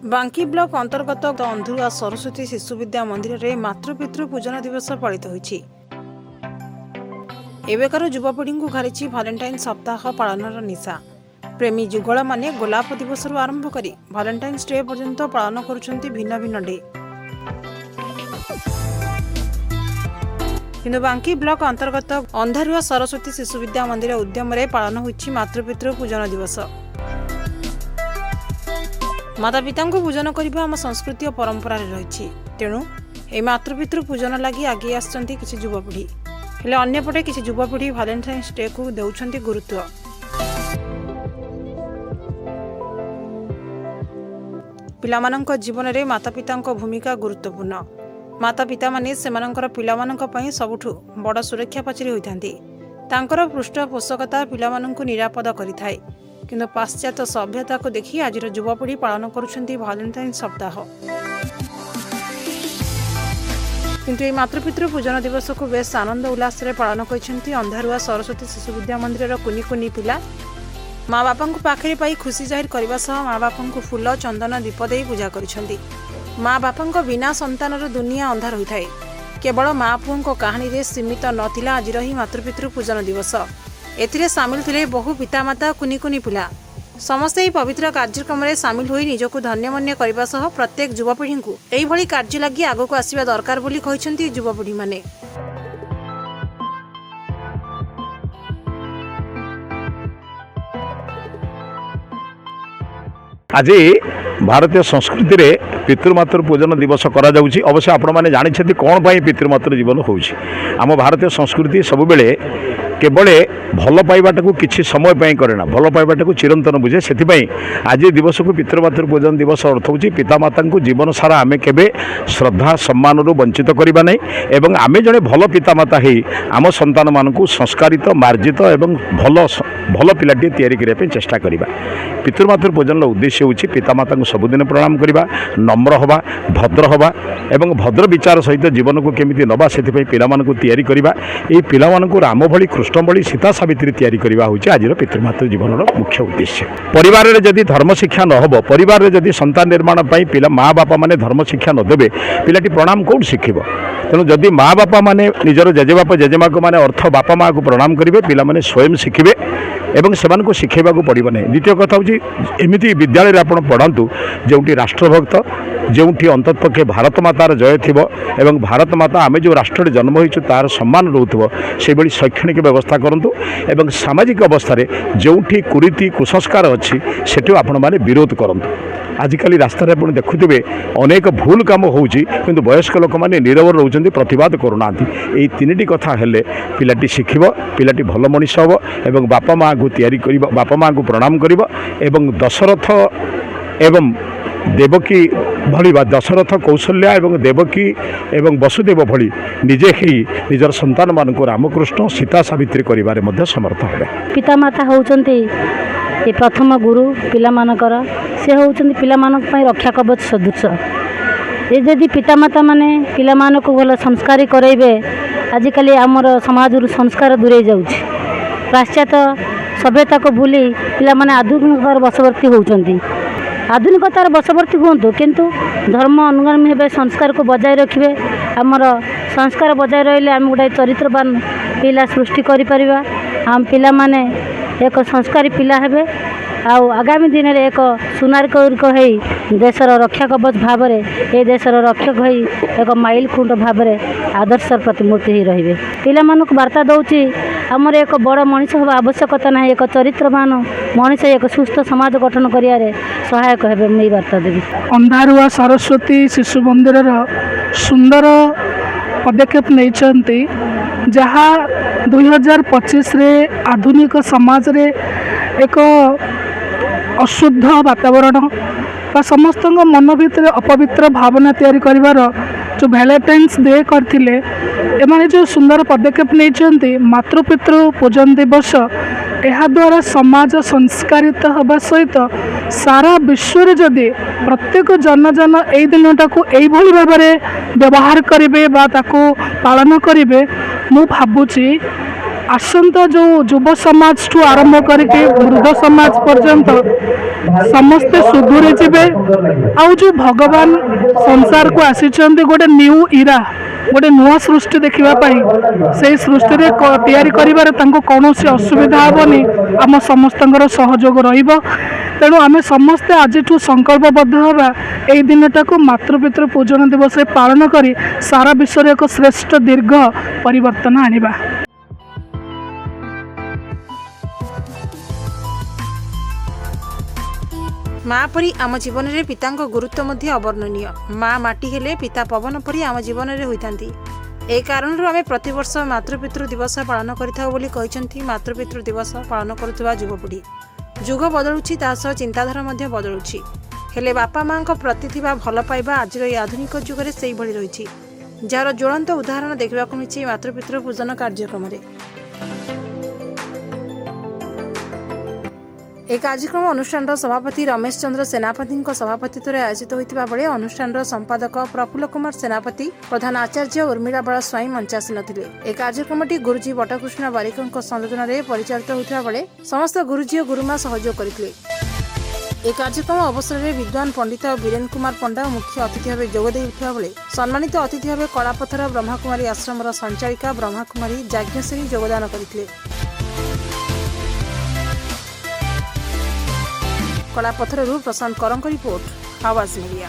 बांकी ब्लॉक अंतर्गत अंधुआ सरस्वती शिशु विद्या मंदिर में मातृपितृ पूजन दिवस पालित होइछि। एवेकार युवपीढ़ी को घारिछि भैलेंटाइन सप्ताह पालनर निशा। प्रेमी जुगल माने गोलाप दिवस आरंभ करी भैलेंटाइन्स डे पर्यंत पालन करुछन्ति भिन्न भिन्न डे। किंतु बांकी ब्लॉक अंतर्गत अंधारुआ सरस्वती शिशु विद्या मंदिर उद्यम पालन होइछि मातृपितृ पूजन दिवस। माता पिता को पूजन करने आम संस्कृति और परंपरा रही। तेणु ए मातृपितृ पूजन लगी आगे आसछन्ति किछि युवपीढ़ी। हेले अन्यपटे किछि युवपीढ़ी भैलेंटाइन्स डे को देउछन्ति गुरुत्व। पिलामानंक जीवन में माता पिता भूमिका गुरुत्वपूर्ण। माता पिता माने सेमानंकर पिलामानंक पई सबुठु बड़ सुरक्षा पाचेरी होइथांती। तांकर पृष्ठपोषकता पिलामानंकु निरापद करिथाय। किंतु पाश्चात्य सभ्यता को देखि आज युवपीढ़ी पालन करुछन्ति भैलेंटाइन सप्ताह। किंतु ए मातृपितृ पूजन दिवस को बेस आनंद उल्लास पालन करछन्ति अंधारुआ सरस्वती शिशु विद्या मंदिर कुनी कुनी पिला। माँ बापा को पाखे पाई खुशी जाहिर करने सह माँ बापा को फूल चंदन दीप दे पूजा करिछन्ति। माँ बापा बिना संतानर दुनिया अंधार होता है। केवल माँ पुओं को कहानी रे सीमित नथिला आज ही मातृपितृ पूजन दिवस। एथिरे सामिल थिले बहु पितामाता कुनी कुनी पिला। समस्ते ही पवित्र कार्यक्रम में सामिल होई निजको धन्यमन्य करबा सह प्रत्येक युवपीढ़ी को एही भली कार्य लगी आगो को आसीबा दरकार बोली कहिसंती युवपीढ़ी माने। आज भारतीय संस्कृति रे पितृमातृ पूजन दिवस करा जाउछि। अवश्य आपण माने जानिछथि कोन पई पितृमातृ जीवन होउछि। आम भारतीय संस्कृति सब बेले केवल भल पाइबाटा को किछि समय पई करेना, भल पाइबाटा को चिरंतन बुझे। सेथिपई आज दिवस को पितृमातृ पूजन दिवस अर्थ होछि पितामाता को जीवन सारा आमे केबे श्रद्धा सम्मान रु वंचित करिबा नै एवं आमे जने भल पितामाता हेई आम संतान मानकु संस्कारित मार्जित एवं भल पिलाटी तैयारी करिया पे चेष्टा करिबा। पितृमातृ पूजन उद्देश्य होछि पितामाता को सबुदिन प्रणाम करिबा, नम्र हवा, भद्र हवा एवं भद्र विचार सहित जीवन को केमिति नबा सेथिपई पिला मानकु तैयारी करिबा। एई पिला मानकु राम भली कृष्ण भली सीता सावित्री तैयारी करिबा होछि आजिर पितृमातृ जीवन मुख्य उद्देश्य। परिवार रे जदि धर्म शिक्षा न हबो, परिवार रे जदि संतान निर्माण पई पिला माँ बापा माने धर्म शिक्षा न देबे पिलाटी प्रणाम कोड शिखिबो। तेणु जदि माँ बापा माने निजर जेजेबापा जेजेमा को माने अर्थ बापा माँ को प्रणाम करिवे पिला माने स्वयं शिखिबे एवं सेमान को शिखेबा को पड़िबो नै। द्वितीय कथा होछि एमिति विद्यालय रे आपण पढ़ांतु जोंटी राष्ट्रभक्त, जोंटी अंततपक्षे भारत मातार जय थिबो एवं भारत माता आमे जो राष्ट्र जन्म होइछु तार सम्मान रहउथबो से बली शैक्षणिक व्यवस्था करंतु एवं सामाजिक अवस्था रे जोंटी कुरीति कुसंस्कार अछि सेठो आपण माने विरोध करंतु। आजिकल रास्ता आप देखुवे अनेक भूल कम होउछि किंतु वयस्क लोक माने नीरव रहउछन्ति, प्रतिवाद करूनांती। एई तीनिटी कथा हेले पिलाटी शिखिबो, पिलाटी भल मनीष हबो एवं बापा माँ को तैयारी करिबो, बापा माँ को प्रणाम करिबो एवं दशरथ एवं देवकी भली दशरथ कौशल्या एवं देवकी एवं वसुदेव भली निजे ही निजर संतान मानक रामकृष्ण सीता सावित्री करिबारे मध्य समर्थ हेबे। पितामाता होउछन्ति ये प्रथम गुरु पिला मानकर, से होउछन्ति पिला मानक पई रक्षा कवच सदृश। ये जदि पितामाता माने पिला मानक भल संस्कारी करैबे आजिकली आमर समाज संस्कार दूरे जाउछि। पाश्चात्य सभ्यता को भूली पिला माने आधुनिकतार बशवर्ती होउछन्ति। आधुनिकतार बशवर्ती हुंतु किंतु धर्म अनुगामी हेबे, संस्कार को बजाय रखिबे। आमर संस्कार बजाय रहिले आम गोटे चरित्रवान पिला सृष्टि करि परिबा। आम पिला माने एक संस्कारी पिला हेबे आउ आगामी दिन में एक सुनागरिक हो देशर रक्षा कवच भाव ए देशर रक्षक हो एक माइल खुंट भाव आदर्श प्रतिमूर्ति ही रहिबे। पिला मानक वार्ता दउची आमर एक बड़ मनीष होबा आवश्यकता ना, एक चरित्रवान मनीष एक सुस्थ समाज गठन करियारे सहायक हेबे। मैं वार्ता देवी अंधारुआ सरस्वती शिशु मंदिर सुंदर पदक्षेप नहीं जहाँ 2025 रे आधुनिक समाज रे एक अशुद्ध वातावरण बा समस्त मन भितर अपवित्र भावना तैयारी करिवार जो भैलेंटाइन्स डे करथिले एमाने जो सुंदर पदक्षेप नहीं मातृपितृ पूजन दिवस यह द्वारा समाज संस्कारित होगा सहित सारा विश्व जदि प्रत्येक जन जन यही दिनटा को यही भाव में व्यवहार करेंगे पालन करेंगे मु भावुची आसंता जो युव समाज ठू आरंभ करके वृद्ध समाज पर्यंत समस्ते सुधुरी जीवे आउ जो भगवान संसार को आसी गोटे न्यू इरा गोटे नुआ सृष्टि देखा से सृष्टि तैयारी कर कौन असुविधा हेनी आम समस्त सहयोग रेणु आम समस्ते आज संकल्पबद्ध हवा यही दिन टाक मातृपितृ पूजन दिवस पालन कर सारा विश्व एक श्रेष्ठ दीर्घ परिवर्तन आनिबा। माँ परी आम जीवन में पिता गुरुत्व मध्य अवर्णनीय। माँ माटी हेले पिता पवन परी आम जीवन में होता ए कारण आम प्रतिवर्ष मातृपितृ दिवस पालन कर मातृपितृ दिवस पालन करुवा युवपीढ़ी जुग बदलुची चिंताधारा बदलुची हेले बापा माँ प्रति भल पाइबा आज आधुनिक जुगरे से रही जार ज्वलंत उदाहरण देखा मिली मातृपितृ पूजन कार्यक्रम। एक कार्यक्रम अनुष्ठान सभापति रमेश चंद्र सेनापति सभापतित्व आयोजित होता बेले अनुष्ठान संपादक प्रफुल्ल कुमार सेनापति प्रधान आचार्य उर्मिला बड़ा स्वाई मंचासी नथिले। एक कार्यक्रमटी गुरुजी बटकृष्ण बारिक संयोजन में परिचालित होता बेले समस्त गुरुजी और गुरुमा सहयोग करथिले। एक कार्यक्रम अवसर में विद्वान पंडित वीरेन्द्र कुमार पंडा मुख्य अतिथि भाव जोगदेता बेले सम्मानित अतिथि भाव कलापथर ब्रह्माकुमारी आश्रम संचालिका ब्रह्माकुमारी जाज्ञश्री योगदान करथिले। कलापथर प्रशांत करंक रिपोर्ट आवाज मीडिया।